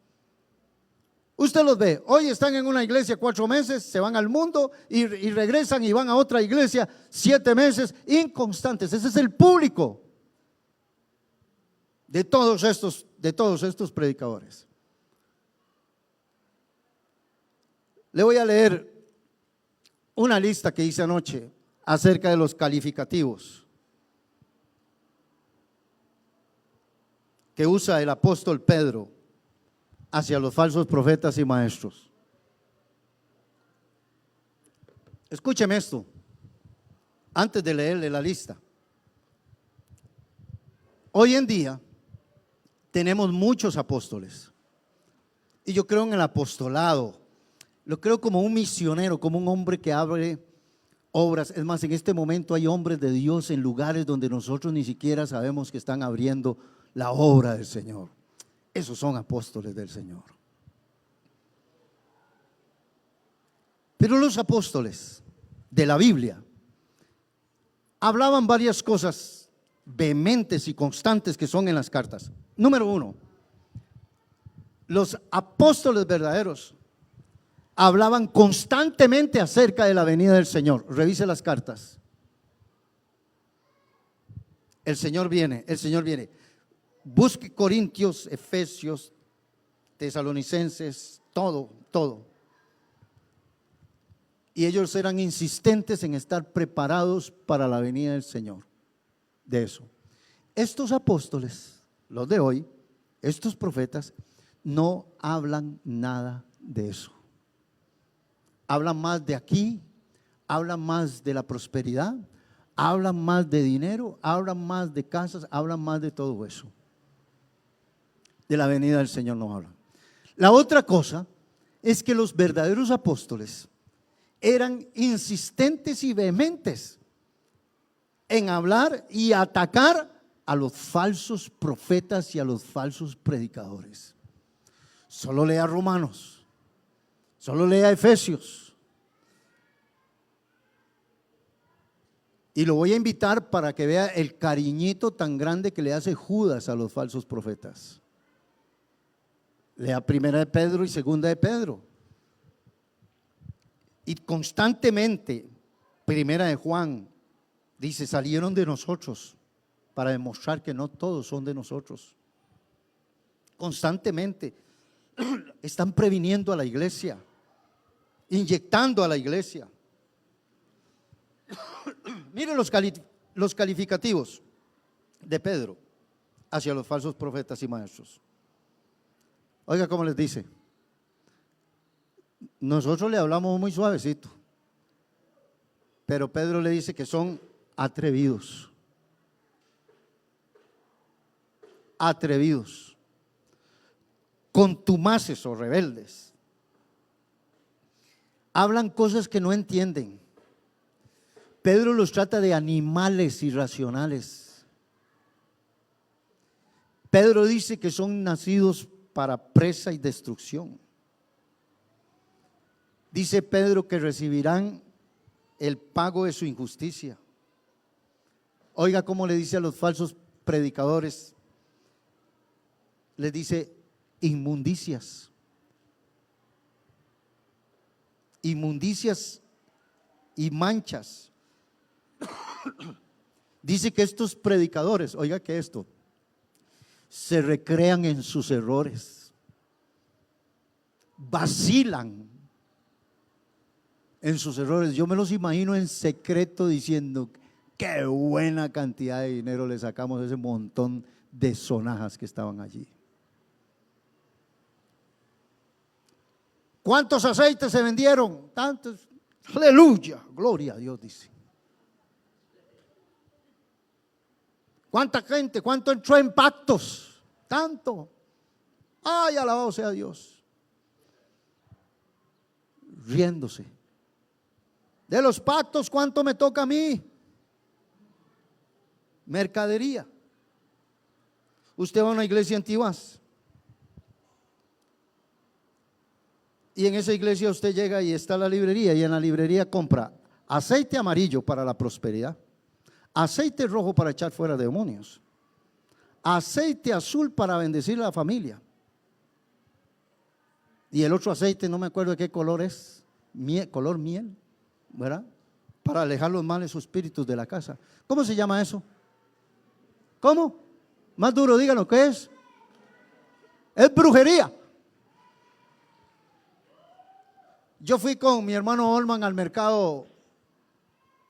Usted los ve, hoy están en una iglesia 4 meses, se van al mundo y regresan y van a otra iglesia 7 meses, inconstantes. Ese es el público de todos estos predicadores. Le voy a leer una lista que hice anoche acerca de los calificativos que usa el apóstol Pedro hacia los falsos profetas y maestros. Escúcheme esto, antes de leerle la lista. Hoy en día tenemos muchos apóstoles y yo creo en el apostolado, lo creo como un misionero, como un hombre que abre obras. Es más, en este momento hay hombres de Dios en lugares donde nosotros ni siquiera sabemos que están abriendo la obra del Señor. Esos son apóstoles del Señor. Pero los apóstoles de la Biblia hablaban varias cosas vehementes y constantes que son en las cartas. Número 1, los apóstoles verdaderos hablaban constantemente acerca de la venida del Señor. Revise las cartas. El Señor viene, el Señor viene. Busque Corintios, Efesios, Tesalonicenses, todo. Y ellos eran insistentes en estar preparados para la venida del Señor. De eso. Estos apóstoles, los de hoy, estos profetas, no hablan nada de eso. Hablan más de aquí, hablan más de la prosperidad, hablan más de dinero, hablan más de casas, hablan más de todo eso. De la venida del Señor no hablan. La otra cosa es que los verdaderos apóstoles eran insistentes y vehementes en hablar y atacar a los falsos profetas y a los falsos predicadores. Solo lea Romanos, solo lea Efesios, Y lo voy a invitar para que vea el cariñito tan grande que le hace Judas a los falsos profetas. Lea Primera de Pedro y Segunda de Pedro. Y constantemente, Primera de Juan, dice, salieron de nosotros para demostrar que no todos son de nosotros. Constantemente están previniendo a la iglesia, inyectando a la iglesia. Miren los calificativos de Pedro hacia los falsos profetas y maestros. Oiga cómo les dice. Nosotros le hablamos muy suavecito, pero Pedro le dice que son atrevidos. Atrevidos, contumaces o rebeldes. Hablan cosas que no entienden. Pedro los trata de animales irracionales. Pedro dice que son nacidos para presa y destrucción. Dice Pedro que recibirán el pago de su injusticia. Oiga cómo le dice a los falsos predicadores. Les dice inmundicias. Inmundicias y manchas. Dice que estos predicadores, oiga que esto, se recrean en sus errores, vacilan en sus errores. Yo me los imagino en secreto diciendo, qué buena cantidad de dinero le sacamos a ese montón de sonajas que estaban allí. ¿Cuántos aceites se vendieron? Tantos. Aleluya, gloria a Dios, dice. ¿Cuánta gente? ¿Cuánto entró en pactos? Tanto. Ay, alabado sea Dios. Riéndose. De los pactos, ¿cuánto me toca a mí? Mercadería. Usted va a una iglesia antigua y en esa iglesia usted llega y está la librería, y en la librería compra aceite amarillo para la prosperidad, aceite rojo para echar fuera demonios, aceite azul para bendecir a la familia, y el otro aceite no me acuerdo de qué color es, color miel, ¿verdad? Para alejar los malos espíritus de la casa. ¿Cómo se llama eso? ¿Cómo? Más duro, díganlo, ¿qué es? Es brujería. Yo fui con mi hermano Olman al mercado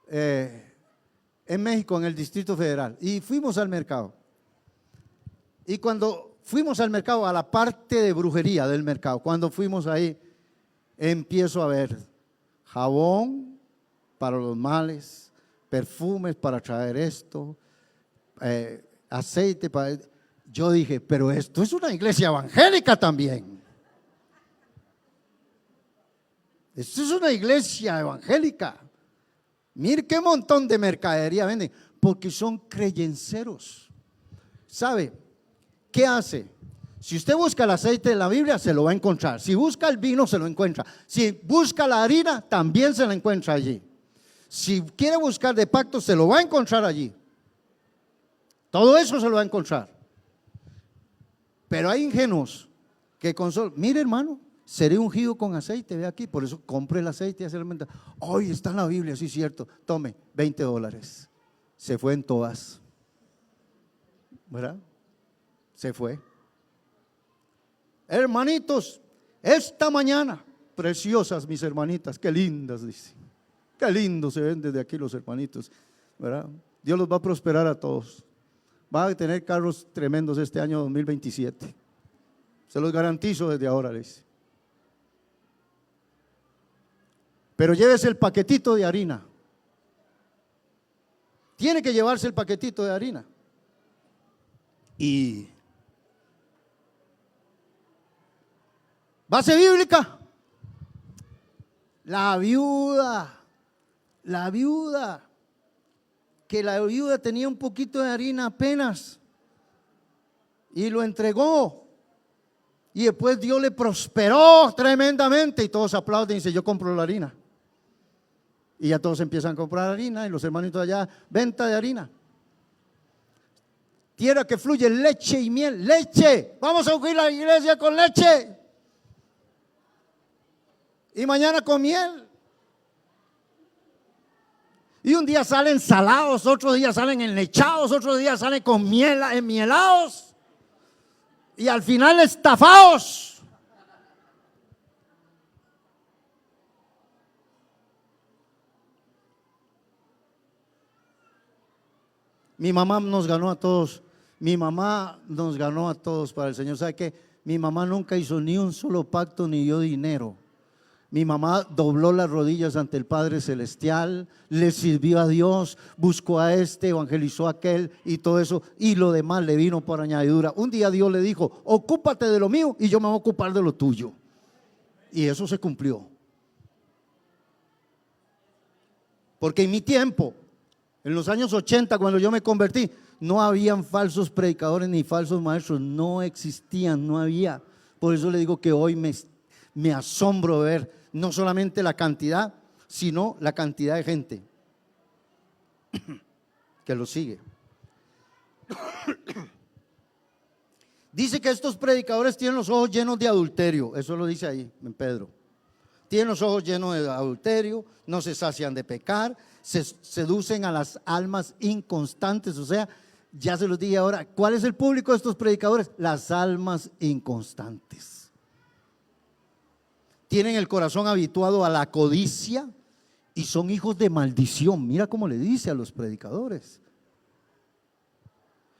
en México, en el Distrito Federal, y fuimos al mercado. Y cuando fuimos al mercado, a la parte de brujería del mercado, cuando fuimos ahí, empiezo a ver jabón para los males, perfumes para traer esto, aceite para… Yo dije, pero esto es una iglesia evangélica también. Esto es una iglesia evangélica. Mire qué montón de mercadería venden, porque son creyenceros. ¿Sabe qué hace? Si usted busca el aceite de la Biblia, se lo va a encontrar. Si busca el vino, se lo encuentra. Si busca la harina, también se la encuentra allí. Si quiere buscar de pacto, se lo va a encontrar allí. Todo eso se lo va a encontrar. Pero hay ingenuos que con solo… Mire, hermano, seré ungido con aceite, ve aquí, por eso compre el aceite y hace la mente. Hoy está en la Biblia, sí es cierto, tome, $20. Se fue en todas, ¿verdad? Se fue. Hermanitos, esta mañana, preciosas mis hermanitas, qué lindas, dice. Qué lindo se ven desde aquí los hermanitos, ¿verdad? Dios los va a prosperar a todos. Va a tener carros tremendos este año 2027. Se los garantizo desde ahora, les. Pero llévese el paquetito de harina. Tiene que llevarse el paquetito de harina. Y base bíblica. La viuda, que la viuda tenía un poquito de harina apenas y lo entregó. Y después Dios le prosperó tremendamente y todos aplauden y dicen, yo compro la harina. Y ya todos empiezan a comprar harina y los hermanitos allá, venta de harina. Tierra que fluye leche y miel, leche. Vamos a ungir la iglesia con leche. Y mañana con miel. Y un día salen salados, otro día salen enlechados, otro día salen con miel, enmielados. Y al final estafados. Mi mamá nos ganó a todos. Mi mamá nos ganó a todos para el Señor. ¿Sabe qué? Mi mamá nunca hizo ni un solo pacto ni dio dinero. Mi mamá dobló las rodillas ante el Padre Celestial, le sirvió a Dios, buscó a este, evangelizó a aquel y todo eso. Y lo demás le vino por añadidura. Un día Dios le dijo, ocúpate de lo mío y yo me voy a ocupar de lo tuyo. Y eso se cumplió. Porque en mi tiempo, en los años 80, cuando yo me convertí, no habían falsos predicadores ni falsos maestros, no existían, no había. Por eso le digo que hoy me asombro ver no solamente la cantidad, sino la cantidad de gente que lo sigue. Dice que estos predicadores tienen los ojos llenos de adulterio, eso lo dice ahí en Pedro. Tienen los ojos llenos de adulterio, no se sacian de pecar, se seducen a las almas inconstantes. O sea, ya se los dije ahora, ¿cuál es el público de estos predicadores? Las almas inconstantes. Tienen el corazón habituado a la codicia y son hijos de maldición. Mira cómo le dice a los predicadores.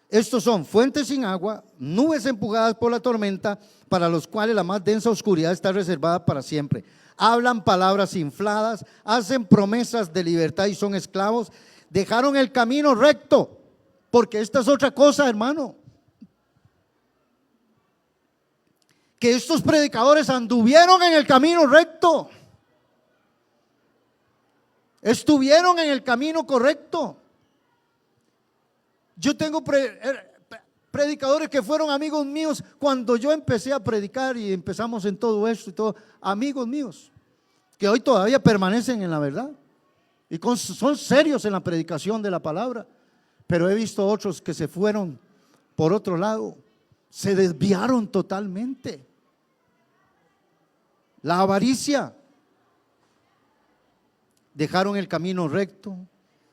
Estos son fuentes sin agua, nubes empujadas por la tormenta, para los cuales la más densa oscuridad está reservada para siempre. Hablan palabras infladas, hacen promesas de libertad y son esclavos. Dejaron el camino recto, porque esta es otra cosa, hermano. Que estos predicadores anduvieron en el camino recto, estuvieron en el camino correcto. Yo tengo predicadores que fueron amigos míos cuando yo empecé a predicar y empezamos en todo esto y todo, amigos míos que hoy todavía permanecen en la verdad y son serios en la predicación de la palabra. Pero he visto otros que se fueron por otro lado, se desviaron totalmente. La avaricia, dejaron el camino recto,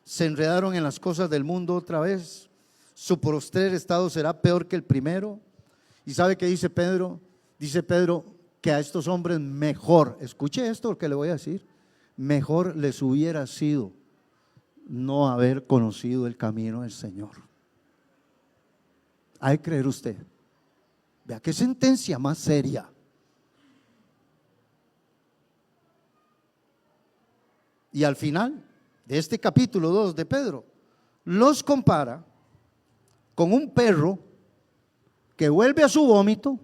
se enredaron en las cosas del mundo otra vez. Su postrer estado será peor que el primero. ¿Y sabe qué dice Pedro? Dice Pedro que a estos hombres mejor, escuche esto que le voy a decir, mejor les hubiera sido no haber conocido el camino del Señor. Hay que creer usted. Vea qué sentencia más seria. Y al final de este capítulo 2 de Pedro, los compara con un perro que vuelve a su vómito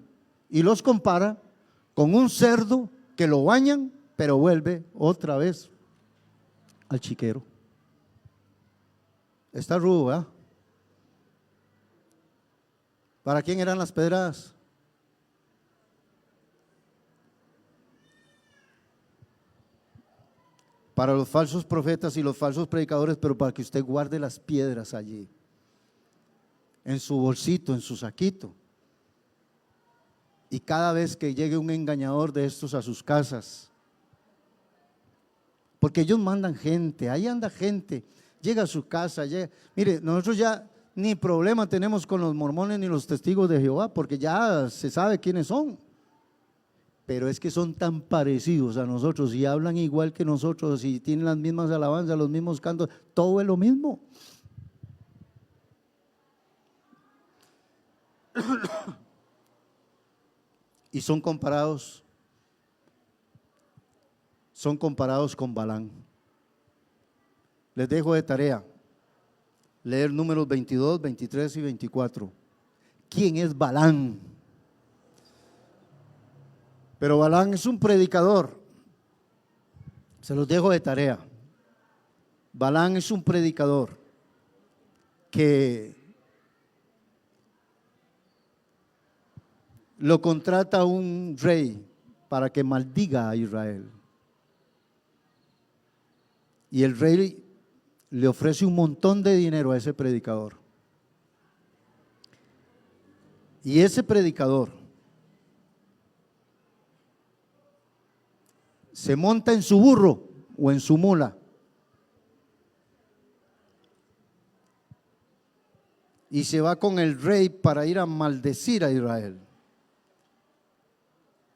y los compara con un cerdo que lo bañan pero vuelve otra vez al chiquero. Está rudo, ¿verdad? ¿Para quién eran las pedradas? Para los falsos profetas y los falsos predicadores, pero para que usted guarde las piedras allí, en su bolsito, en su saquito. Y cada vez que llegue un engañador de estos a sus casas, porque ellos mandan gente, ahí anda gente, llega a su casa, llega. Mire, nosotros ya ni problema tenemos con los mormones ni los testigos de Jehová, porque ya se sabe quiénes son. Pero es que son tan parecidos a nosotros y hablan igual que nosotros y tienen las mismas alabanzas, los mismos cantos, todo es lo mismo. Y son comparados con Balán. Les dejo de tarea leer números 22, 23 y 24. ¿Quién es Balán? Pero Balán es un predicador. Se los dejo de tarea. Balán es un predicador que lo contrata un rey para que maldiga a Israel. Y el rey le ofrece un montón de dinero a ese predicador. Y ese predicador se monta en su burro o en su mula y se va con el rey para ir a maldecir a Israel.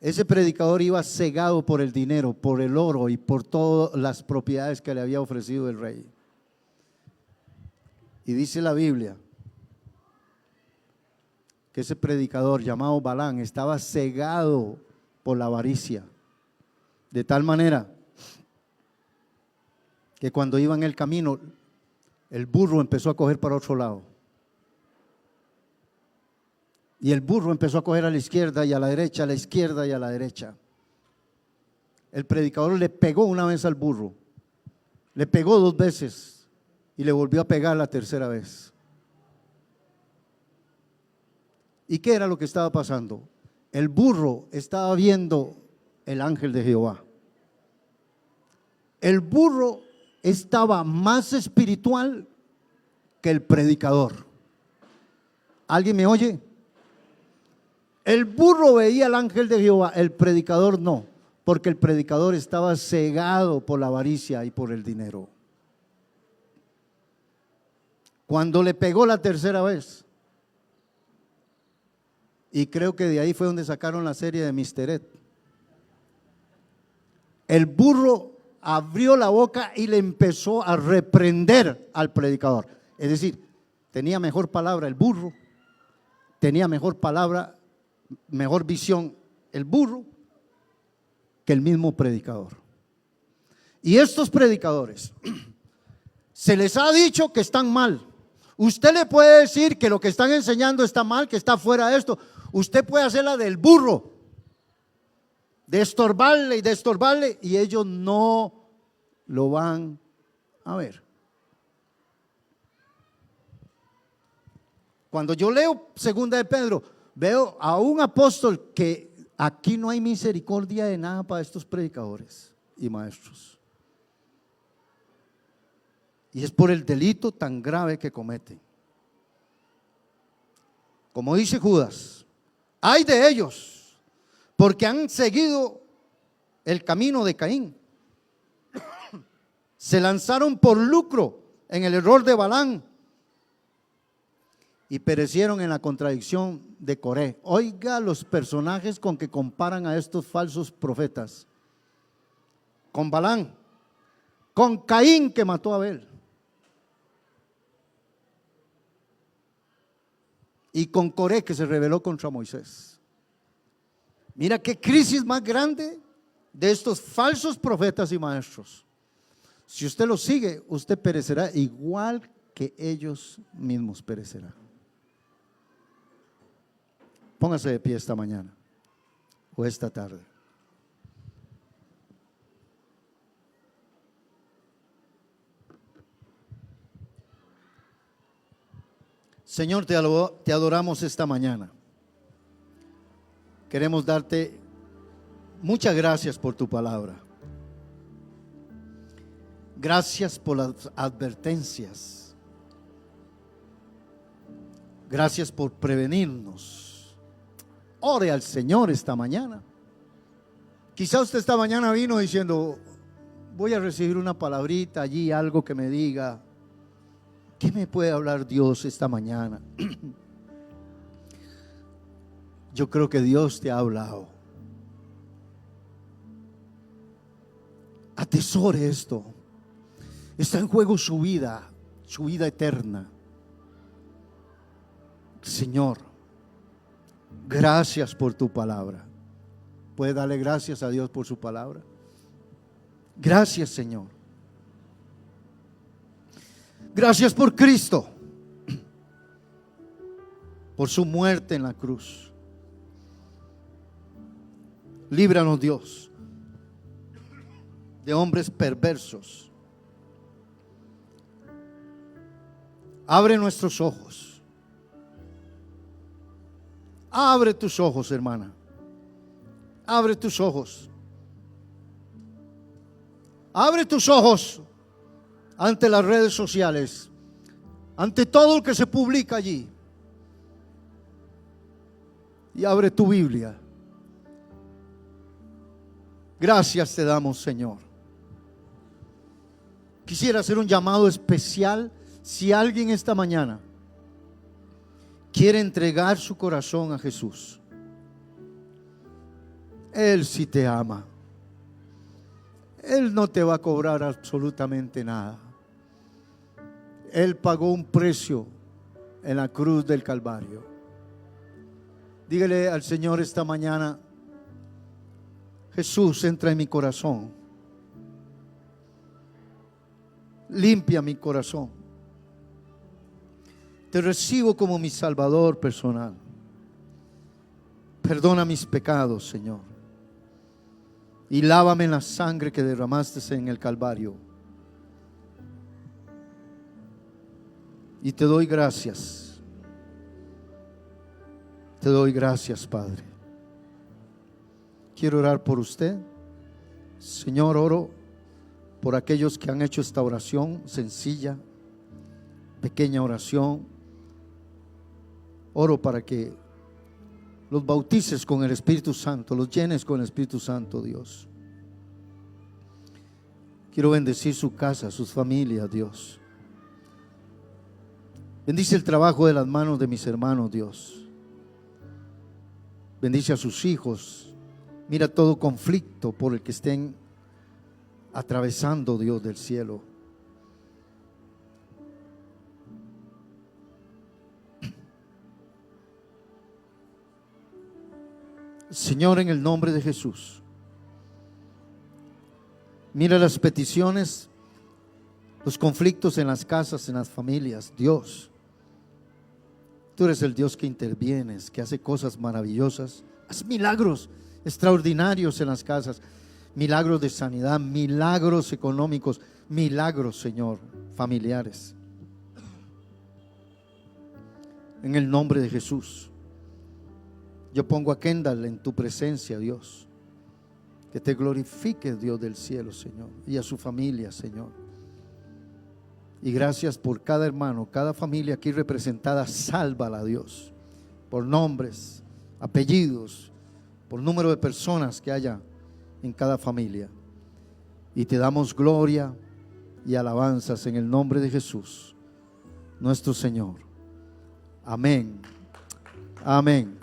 Ese predicador iba cegado por el dinero, por el oro y por todas las propiedades que le había ofrecido el rey. Y dice la Biblia que ese predicador llamado Balán estaba cegado por la avaricia, de tal manera que cuando iba en el camino, el burro empezó a coger para otro lado. Y el burro empezó a coger a la izquierda y a la derecha, a la izquierda y a la derecha. El predicador le pegó una vez al burro, le pegó 2 veces y le volvió a pegar la tercera vez. ¿Y qué era lo que estaba pasando? El burro estaba viendo el ángel de Jehová. El burro estaba más espiritual que el predicador. ¿Alguien me oye? El burro veía al ángel de Jehová, el predicador no, porque el predicador estaba cegado por la avaricia y por el dinero. Cuando le pegó la tercera vez, y creo que de ahí fue donde sacaron la serie de Mr. Ed, el burro abrió la boca y le empezó a reprender al predicador. Es decir, tenía mejor palabra el burro, tenía mejor palabra, mejor visión el burro que el mismo predicador. Y estos predicadores se les ha dicho que están mal. Usted le puede decir que lo que están enseñando está mal, que está fuera de esto. Usted puede hacer la del burro, de estorbarle, y ellos no lo van a ver. Cuando yo leo segunda de Pedro, veo a un apóstol que aquí no hay misericordia de nada para estos predicadores y maestros. Y es por el delito tan grave que cometen. Como dice Judas, ay de ellos, porque han seguido el camino de Caín. Se lanzaron por lucro en el error de Balán y perecieron en la contradicción de Coré. Oiga los personajes con que comparan a estos falsos profetas: con Balán, con Caín que mató a Abel, y con Coré que se rebeló contra Moisés. Mira qué crisis más grande de estos falsos profetas y maestros. Si usted los sigue, usted perecerá igual que ellos mismos perecerán. Póngase de pie esta mañana o esta tarde. Señor, te adoramos esta mañana. Queremos darte muchas gracias por tu palabra. Gracias por las advertencias. Gracias por prevenirnos. Ore al Señor esta mañana. Quizá usted esta mañana vino diciendo: voy a recibir una palabrita allí, algo que me diga. ¿Qué me puede hablar Dios esta mañana? Yo creo que Dios te ha hablado. Atesore esto. Está en juego su vida eterna. Señor, gracias por tu palabra. ¿Puede darle gracias a Dios por su palabra? Gracias, Señor. Gracias por Cristo, por su muerte en la cruz. Líbranos, Dios, de hombres perversos. Abre nuestros ojos. Abre tus ojos, hermana. Abre tus ojos. Abre tus ojos ante las redes sociales, ante todo lo que se publica allí. Y abre tu Biblia. Gracias te damos, Señor. Quisiera hacer un llamado especial. Si alguien esta mañana quiere entregar su corazón a Jesús, Él sí te ama. Él no te va a cobrar absolutamente nada. Él pagó un precio en la cruz del Calvario. Dígale al Señor esta mañana: Jesús, entra en mi corazón. Limpia mi corazón. Te recibo como mi Salvador personal. Perdona mis pecados, Señor. Y lávame en la sangre que derramaste en el Calvario. Y te doy gracias. Te doy gracias, Padre. Quiero orar por usted. Señor, oro por aquellos que han hecho esta oración sencilla, pequeña oración. Oro para que los bautices con el Espíritu Santo, los llenes con el Espíritu Santo, Dios. Quiero bendecir su casa, sus familias, Dios. Bendice el trabajo de las manos de mis hermanos, Dios. Bendice a sus hijos. Mira todo conflicto por el que estén atravesando, Dios del cielo. Señor, en el nombre de Jesús, mira las peticiones, los conflictos en las casas, en las familias. Dios, tú eres el Dios que intervienes, que hace cosas maravillosas. Haz milagros extraordinarios en las casas, milagros de sanidad, milagros económicos, milagros, Señor, familiares. En el nombre de Jesús, yo pongo a Kendall en tu presencia, Dios. Que te glorifique, Dios del cielo, Señor, y a su familia, Señor. Y gracias por cada hermano, cada familia aquí representada. Sálvala, Dios, por nombres, apellidos, por número de personas que haya en cada familia. Y te damos gloria y alabanzas en el nombre de Jesús, nuestro Señor. Amén. Amén.